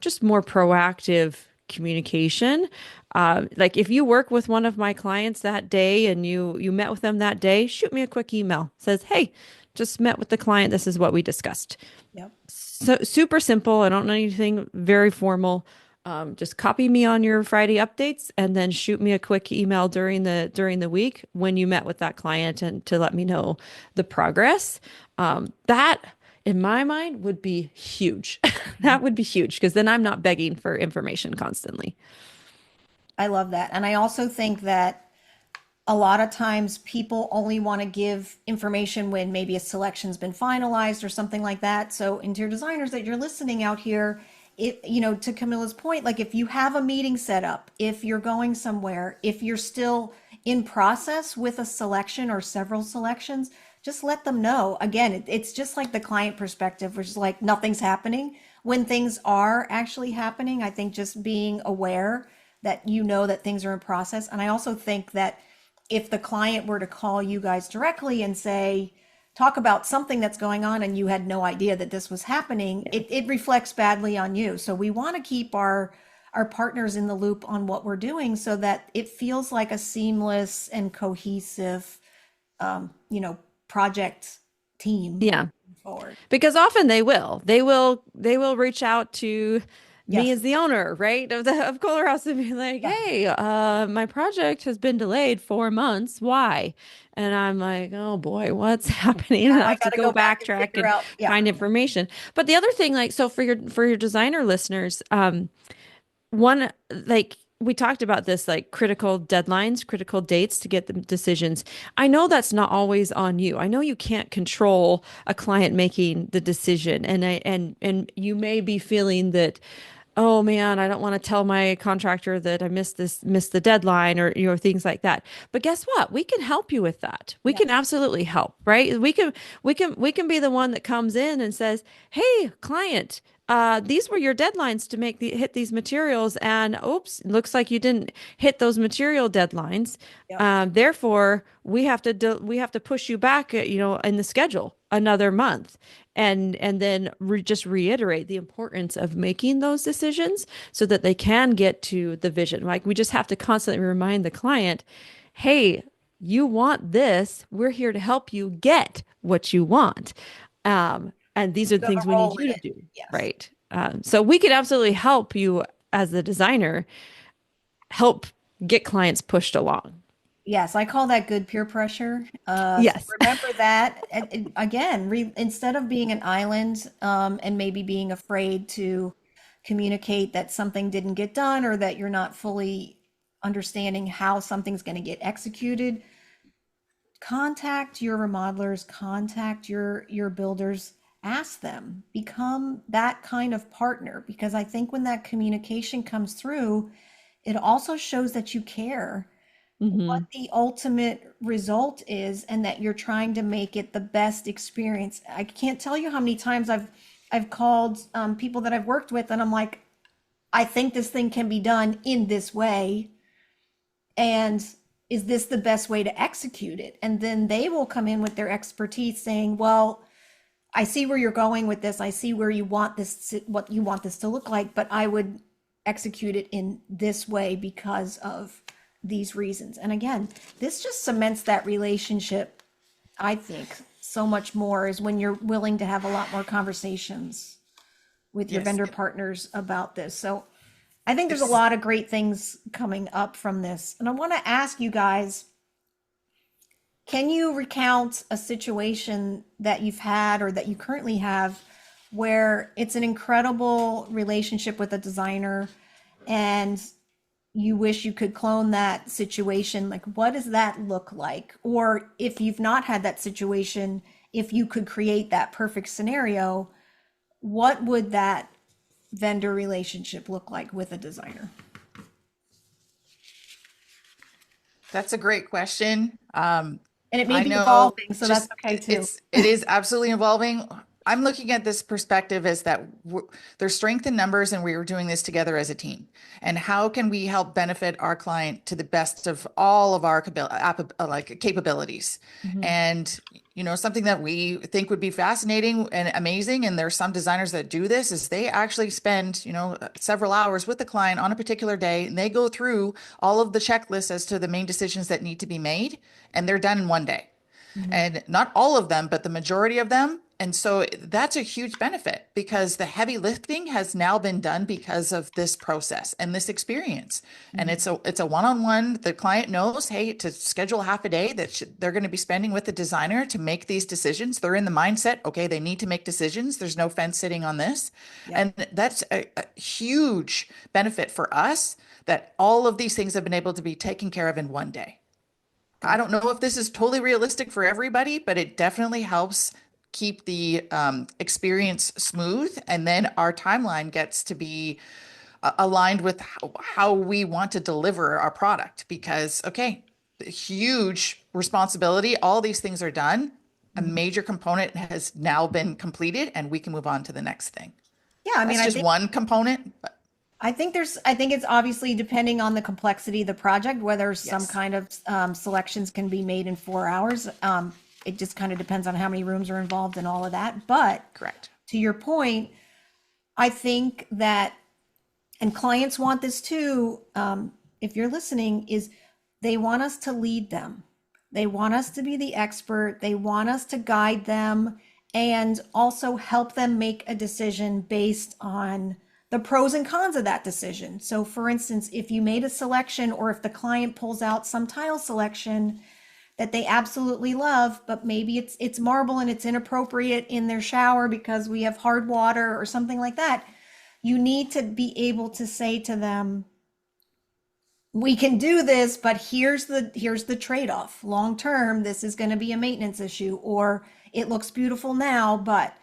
Speaker 2: just more proactive communication. Like if you work with one of my clients that day and you met with them that day, shoot me a quick email. Says, hey, just met with the client. This is what we discussed.
Speaker 1: Yep.
Speaker 2: So super simple. I don't know anything very formal. Just copy me on your Friday updates and then shoot me a quick email during the week when you met with that client and to let me know the progress. That in my mind would be huge. That would be huge because then I'm not begging for information constantly.
Speaker 1: I love that. And I also think that a lot of times people only want to give information when maybe a selection's been finalized or something like that. So interior designers that you're listening out here, to Camilla's point, like if you have a meeting set up, if you're going somewhere, if you're still in process with a selection or several selections, just let them know. Again, it's just like the client perspective, which is like nothing's happening. When things are actually happening, I think just being aware that that things are in process. And I also think that if the client were to call you guys directly and say, talk about something that's going on and you had no idea that this was happening, it reflects badly on you. So we want to keep our partners in the loop on what we're doing so that it feels like a seamless and cohesive, project team
Speaker 2: Yeah.
Speaker 1: forward.
Speaker 2: Because often they will reach out to me
Speaker 1: Yes.
Speaker 2: as the owner, right, of Kohlerhaus and be like,
Speaker 1: Yeah.
Speaker 2: hey, my project has been delayed 4 months. Why? And I'm like, oh boy, what's happening? And
Speaker 1: Now
Speaker 2: I
Speaker 1: I
Speaker 2: have
Speaker 1: got
Speaker 2: to
Speaker 1: to
Speaker 2: go
Speaker 1: go back and
Speaker 2: backtrack
Speaker 1: figure
Speaker 2: and
Speaker 1: out. Yeah.
Speaker 2: find information. But the other thing, like, so for your designer listeners, one, like we talked about this, like critical deadlines, critical dates to get the decisions. I know that's not always on you. I know you can't control a client making the decision, and you may be feeling that, oh man, I don't want to tell my contractor that I missed the deadline, or things like that. But guess what? We can help you with that. We can
Speaker 1: Yes.
Speaker 2: absolutely help, right? We can be the one that comes in and says, "Hey, client, these were your deadlines to hit these materials, and oops, looks like you didn't hit those material deadlines.
Speaker 1: Yep.
Speaker 2: Therefore, we have to push you back, in the schedule another month." And then just reiterate the importance of making those decisions so that they can get to the vision. Like we just have to constantly remind the client, hey, you want this. We're here to help you get what you want. And these are the
Speaker 1: You have
Speaker 2: things
Speaker 1: a
Speaker 2: we
Speaker 1: role
Speaker 2: need
Speaker 1: in
Speaker 2: you to
Speaker 1: it.
Speaker 2: do.
Speaker 1: Yes.
Speaker 2: Right. So we could absolutely help you as the designer, help get clients pushed along.
Speaker 1: Yes, I call that good peer pressure. So
Speaker 2: Yes.
Speaker 1: remember that. And again, instead of being an island, and maybe being afraid to communicate that something didn't get done or that you're not fully understanding how something's going to get executed, contact your remodelers, contact your builders, ask them, become that kind of partner. Because I think when that communication comes through, it also shows that you care what
Speaker 2: Hmm.
Speaker 1: the ultimate result is and that you're trying to make it the best experience. I can't tell you how many times I've called people that I've worked with and I'm like, I think this thing can be done in this way, and is this the best way to execute it? And then they will come in with their expertise saying, well, I see where you're going with this. I see where you want what you want this to look like, but I would execute it in this way because of these reasons. And again, this just cements that relationship, I think, so much more is when you're willing to have a lot more conversations with your
Speaker 3: Yes.
Speaker 1: vendor partners about this. So I think there's a
Speaker 3: It's
Speaker 1: lot of great things coming up from this. And I want to ask you guys, can you recount a situation that you've had or that you currently have where it's an incredible relationship with a designer and you wish you could clone that situation? Like, what does that look like? Or if you've not had that situation, if you could create that perfect scenario, what would that vendor relationship look like with a designer?
Speaker 3: That's a great question.
Speaker 1: And it may
Speaker 3: I
Speaker 1: be
Speaker 3: know
Speaker 1: evolving, so that's
Speaker 3: just
Speaker 1: okay too.
Speaker 3: it is absolutely evolving. I'm looking at this perspective as that there's strength in numbers and we are doing this together as a team. And how can we help benefit our client to the best of all of our like capabilities?
Speaker 1: Mhm.
Speaker 3: And something that we think would be fascinating and amazing, and there's some designers that do this, is they actually spend, several hours with the client on a particular day, and they go through all of the checklists as to the main decisions that need to be made, and they're done in one day.
Speaker 1: Mhm.
Speaker 3: And not all of them, but the majority of them. And so that's a huge benefit because the heavy lifting has now been done because of this process and this experience. And
Speaker 1: Mhm.
Speaker 3: it's a one-on-one. The client knows, hey, to schedule half a day that they're going to be spending with the designer to make these decisions. They're in the mindset, okay, they need to make decisions. There's no fence sitting on this.
Speaker 1: Yep.
Speaker 3: And that's a huge benefit for us that all of these things have been able to be taken care of in one day. I
Speaker 1: Good.
Speaker 3: don't know if this is totally realistic for everybody, but it definitely helps keep the experience smooth. And then our timeline gets to be aligned with how we want to deliver our product because, okay, huge responsibility. All these things are done. A
Speaker 1: Mhm.
Speaker 3: major component has now been completed, and we can move on to the next thing.
Speaker 1: Yeah, I mean,
Speaker 3: That's just one component. But
Speaker 1: I think it's obviously depending on the complexity of the project, whether some
Speaker 3: yes,
Speaker 1: kind of selections can be made in 4 hours. It just kind of depends on how many rooms are involved and all of that. But
Speaker 3: correct.
Speaker 1: to your point, I think that, and clients want this too, if you're listening, is they want us to lead them. They want us to be the expert. They want us to guide them and also help them make a decision based on the pros and cons of that decision. So, for instance, if you made a selection or if the client pulls out some tile selection that they absolutely love, but maybe it's marble and it's inappropriate in their shower because we have hard water or something like that, you need to be able to say to them, we can do this, but here's the trade-off. Long term, this is going to be a maintenance issue, or it looks beautiful now, but,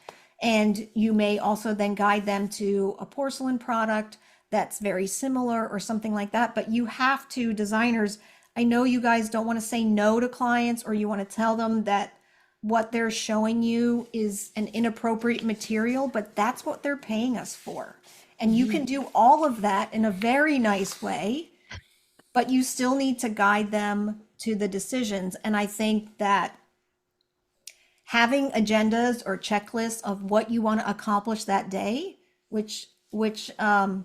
Speaker 1: and you may also then guide them to a porcelain product that's very similar or something like that. But you have to, designers, I know you guys don't want to say no to clients, or you want to tell them that what they're showing you is an inappropriate material, but that's what they're paying us for. And you can do all of that in a very nice way, but you still need to guide them to the decisions. And I think that having agendas or checklists of what you want to accomplish that day, which Amber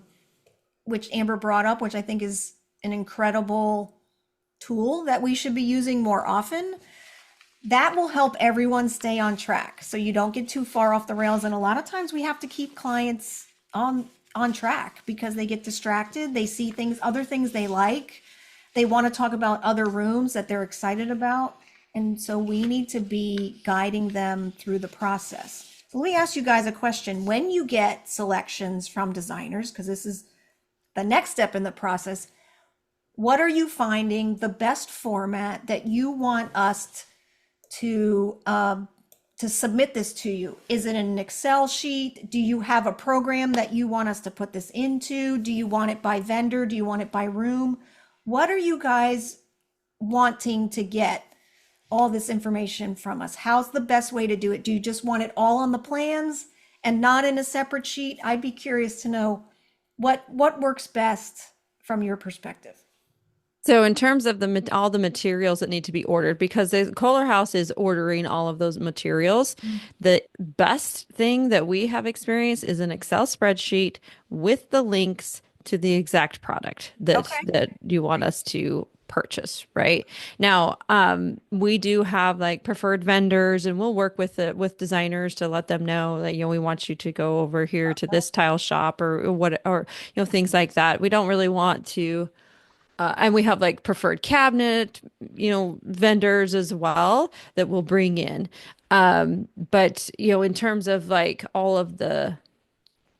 Speaker 1: brought up, which I think is an incredible tool that we should be using more often, that will help everyone stay on track so you don't get too far off the rails. And a lot of times we have to keep clients on track because they get distracted, they see things, other things they like, they want to talk about other rooms that they're excited about, and so we need to be guiding them through the process. So let me ask you guys a question. When you get selections from designers, because this is the next step in the process, what are you finding the best format that you want us to submit this to you? Is it an Excel sheet? Do you have a program that you want us to put this into? Do you want it by vendor? Do you want it by room? What are you guys wanting to get all this information from us? How's the best way to do it? Do you just want it all on the plans and not in a separate sheet? I'd be curious to know what works best from your perspective.
Speaker 2: So in terms of all the materials that need to be ordered, because the Kohlerhaus is ordering all of those materials, the best thing that we have experienced is an Excel spreadsheet with the links to the exact product
Speaker 1: Okay.
Speaker 2: that you want us to purchase, right? Now, we do have like preferred vendors, and we'll work with designers to let them know that, we want you to go over here to this tile shop or what, or things like that. We don't really want to. And we have like preferred cabinet, vendors as well that we'll bring in. But, in terms of like all of the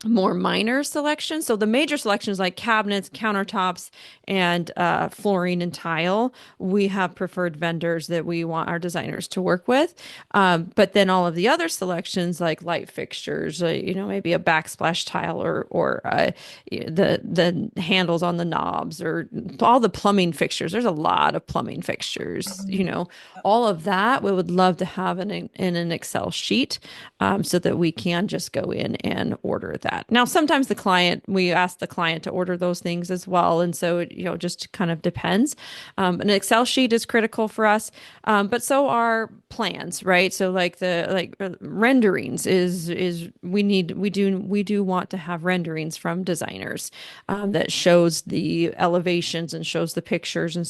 Speaker 2: more minor selections. So the major selections like cabinets, countertops, and flooring and tile, we have preferred vendors that we want our designers to work with. But then all of the other selections like light fixtures, maybe a backsplash tile or the handles on the knobs or all the plumbing fixtures. There's a lot of plumbing fixtures, all of that we would love to have in an Excel sheet so that we can just go in and order that. that. Now, sometimes we ask the client to order those things as well. And so it, just kind of depends. An Excel sheet is critical for us, but so are plans, right? So like renderings is we do want to have renderings from designers that shows the elevations and shows the pictures. And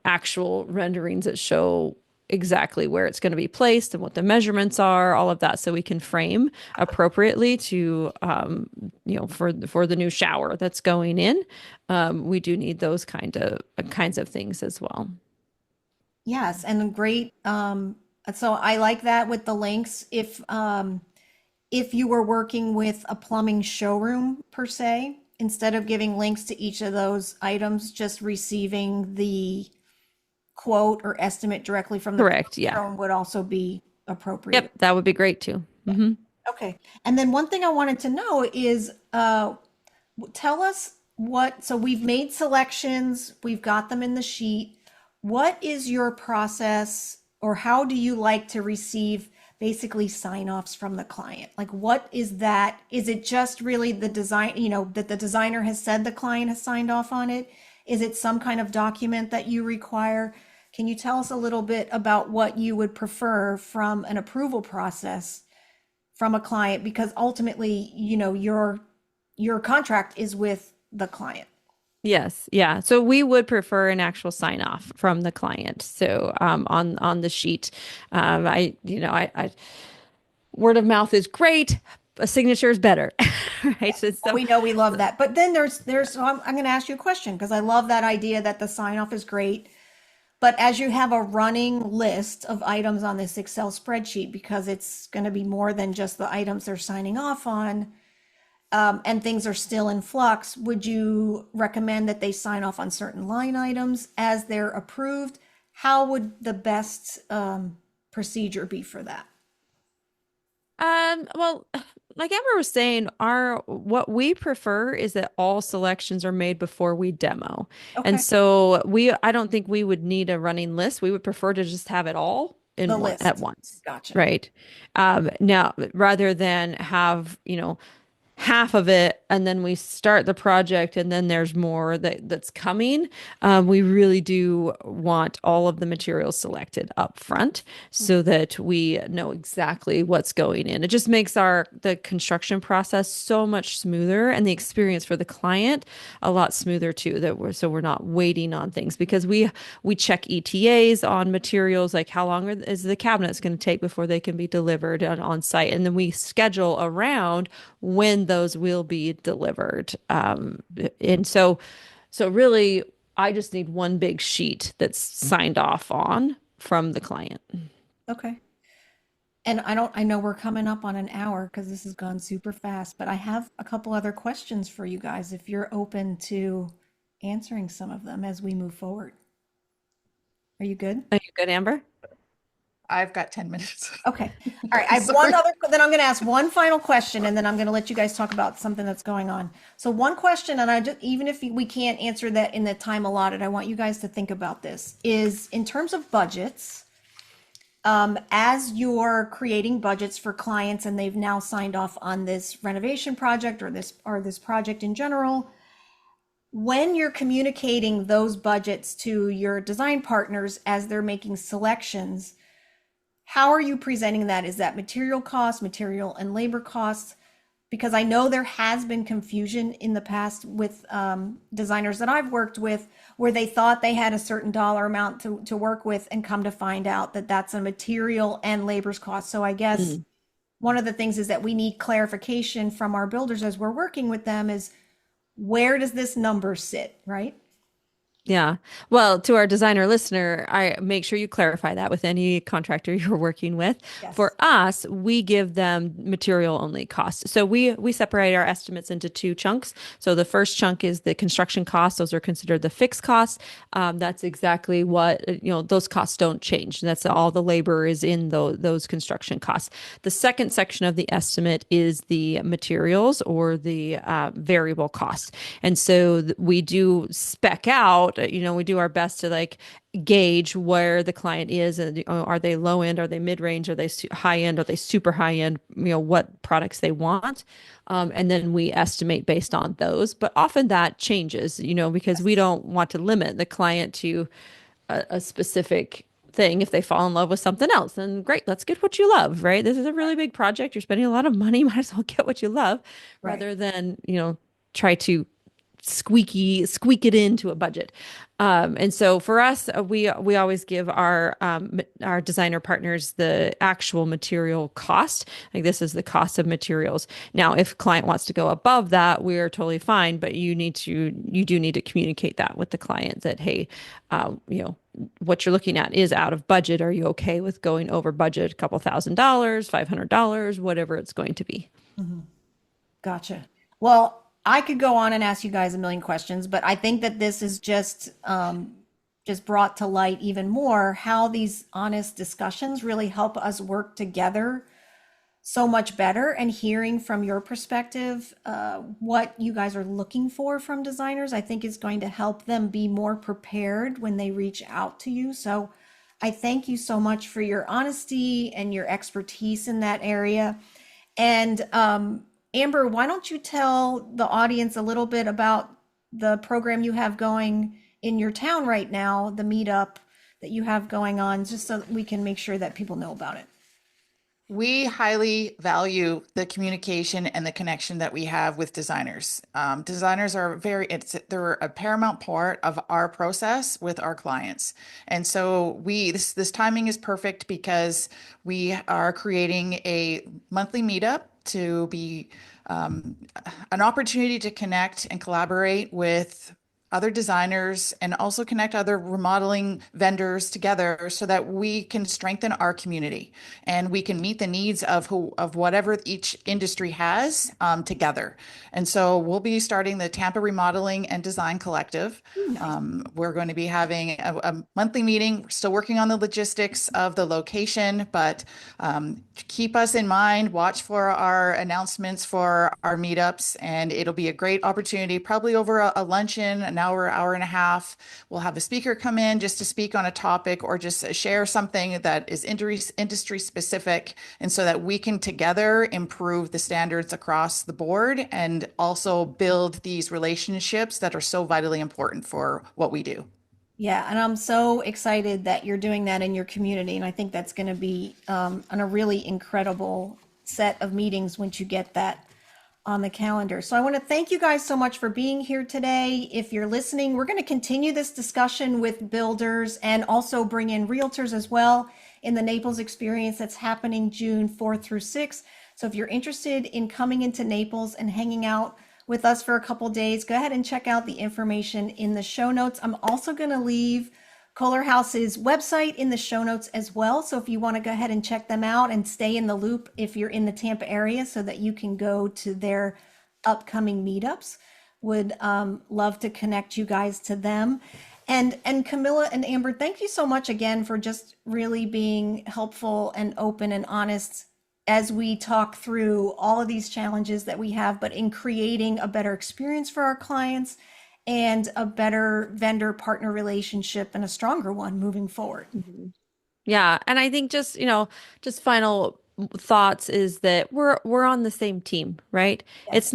Speaker 2: actual renderings that show exactly where it's going to be placed and what the measurements are, all of that, so we can frame appropriately to, for the new shower that's going in. We do need those kinds of things as well.
Speaker 1: Yes, and great. So I like that with the links. If you were working with a plumbing showroom per se, instead of giving links to each of those items, just receiving the quote or estimate directly from the
Speaker 2: Correct. Yeah.
Speaker 1: showroom would also be appropriate.
Speaker 2: Yep. That would be great too. Hmm.
Speaker 1: Okay. And then one thing I wanted to know is, tell us so we've made selections, we've got them in the sheet. What is your process, or how do you like to receive basically sign-offs from the client? Like, what is that? Is it just really the design, that the designer has said the client has signed off on it? Is it some kind of document that you require? Can you tell us a little bit about what you would prefer from an approval process from a client? Because ultimately, your contract is with the client.
Speaker 2: Yes, yeah. So we would prefer an actual sign off from the client. So on the sheet, I word of mouth is great. A signature is better, right? So
Speaker 1: We know we love that. But then so I'm going to ask you a question, because I love that idea that the sign off is great. But as you have a running list of items on this Excel spreadsheet, because it's going to be more than just the items they're signing off on, and things are still in flux, would you recommend that they sign off on certain line items as they're approved? How would the best procedure be for that?
Speaker 2: well, like Amber was saying, what we prefer is that all selections are made before we demo. And
Speaker 1: Okay,
Speaker 2: so I don't think we would need a running list. We would prefer to just have it all
Speaker 1: the
Speaker 2: in one at
Speaker 1: list.
Speaker 2: once.
Speaker 1: Gotcha.
Speaker 2: Right. Now, rather than have, half of it and then we start the project and then there's more that's coming. We really do want all of the materials selected up front so that we know exactly what's going in. It just makes the construction process so much smoother, and the experience for the client a lot smoother too, we're not waiting on things, because we check ETAs on materials, like how long is the cabinets going to take before they can be delivered on site, and then we schedule around when those will be delivered. And so really, I just need one big sheet that's signed off on from the client.
Speaker 1: Okay. And I know we're coming up on an hour because this has gone super fast, but I have a couple other questions for you guys if you're open to answering some of them as we move forward. Are you good?
Speaker 2: Are you good, Amber?
Speaker 3: I've got 10 minutes.
Speaker 1: Okay. All right. I have one
Speaker 3: Sorry.
Speaker 1: other, then I'm going to ask one final question, and then I'm going to let you guys talk about something that's going on. So one question, and even if we can't answer that in the time allotted, I want you guys to think about this, is in terms of budgets, as you're creating budgets for clients and they've now signed off on this renovation project or this project in general, when you're communicating those budgets to your design partners as they're making selections, how are you presenting that? Is that material costs, material and labor costs? Because I know there has been confusion in the past with designers that I've worked with, where they thought they had a certain dollar amount to work with and come to find out that that's a material and labor's cost. So I guess one of the things is that we need clarification from our builders as we're working with them is, where does this number sit, right?
Speaker 2: Yeah. Well, to our designer listener, I make sure you clarify that with any contractor you're working with.
Speaker 1: Yes.
Speaker 2: For us, we give them material only costs. So we separate our estimates into two chunks. So the first chunk is the construction costs. Those are considered the fixed costs. That's exactly what, those costs don't change. That's all the labor is in those construction costs. The second section of the estimate is the materials or the variable costs. And so we do spec out out. We do our best to like gauge where the client is, and are they low end, are they mid range, are they high end, are they super high end, what products they want. And then we estimate based on those. But often that changes, because we don't want to limit the client to a specific thing. If they fall in love with something else, then great, let's get what you love, right? This is a really big project. You're spending a lot of money. Might as well get what you love
Speaker 1: Right.
Speaker 2: rather than, try to squeak it into a budget. And so for us, we always give our designer partners the actual material cost. Like this is the cost of materials. Now, if client wants to go above that, we are totally fine. But you do need to communicate that with the client that, hey, what you're looking at is out of budget. Are you okay with going over budget, a couple $1,000s, $500, whatever it's going to be?
Speaker 1: Mhm. Gotcha. Well, I could go on and ask you guys a million questions, but I think that this is just brought to light even more how these honest discussions really help us work together so much better. And hearing from your perspective, what you guys are looking for from designers, I think is going to help them be more prepared when they reach out to you. So I thank you so much for your honesty and your expertise in that area. And Amber, why don't you tell the audience a little bit about the program you have going in your town right now, the meetup that you have going on, just so that we can make sure that people know about it.
Speaker 3: We highly value the communication and the connection that we have with designers. Designers are they're a paramount part of our process with our clients. And so this timing is perfect because we are creating a monthly meetup to be an opportunity to connect and collaborate with other designers and also connect other remodeling vendors together so that we can strengthen our community and we can meet the needs of whatever each industry has together. And so we'll be starting the Tampa Remodeling and Design Collective.
Speaker 1: Ooh, nice.
Speaker 3: We're going to be having a monthly meeting. We're still working on the logistics of the location, but keep us in mind, watch for our announcements for our meetups, and it'll be a great opportunity, probably over a luncheon, an hour and a half. We'll have a speaker come in just to speak on a topic or just share something that is industry specific, and so that we can together improve the standards across the board and also build these relationships that are so vitally important for what we do.
Speaker 1: Yeah, and I'm so excited that you're doing that in your community, and I think that's going to be a really incredible set of meetings once you get that on the calendar. So I want to thank you guys so much for being here today. If you're listening, we're going to continue this discussion with builders and also bring in realtors as well in the Naples experience that's happening June 4th through 6th. So if you're interested in coming into Naples and hanging out with us for a couple days, go ahead and check out the information in the show notes. I'm also going to leave Kohlerhaus's website in the show notes as well. So if you want to go ahead and check them out and stay in the loop if you're in the Tampa area so that you can go to their upcoming meetups, would love to connect you guys to them. And Camilla and Amber, thank you so much again for just really being helpful and open and honest as we talk through all of these challenges that we have, but in creating a better experience for our clients and a better vendor partner relationship and a stronger one moving forward.
Speaker 2: Mhm. Yeah, and I think just final thoughts is that we're on the same team, right?
Speaker 1: Yes.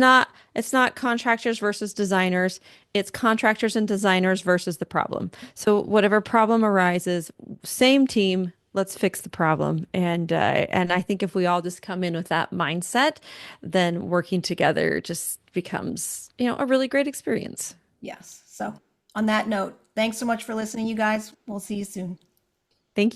Speaker 2: It's not contractors versus designers. It's contractors and designers versus the problem. So whatever problem arises, same team, let's fix the problem. And I think if we all just come in with that mindset, then working together just becomes, a really great experience.
Speaker 1: Yes. So on that note, thanks so much for listening, you guys. We'll see you soon.
Speaker 2: Thank you.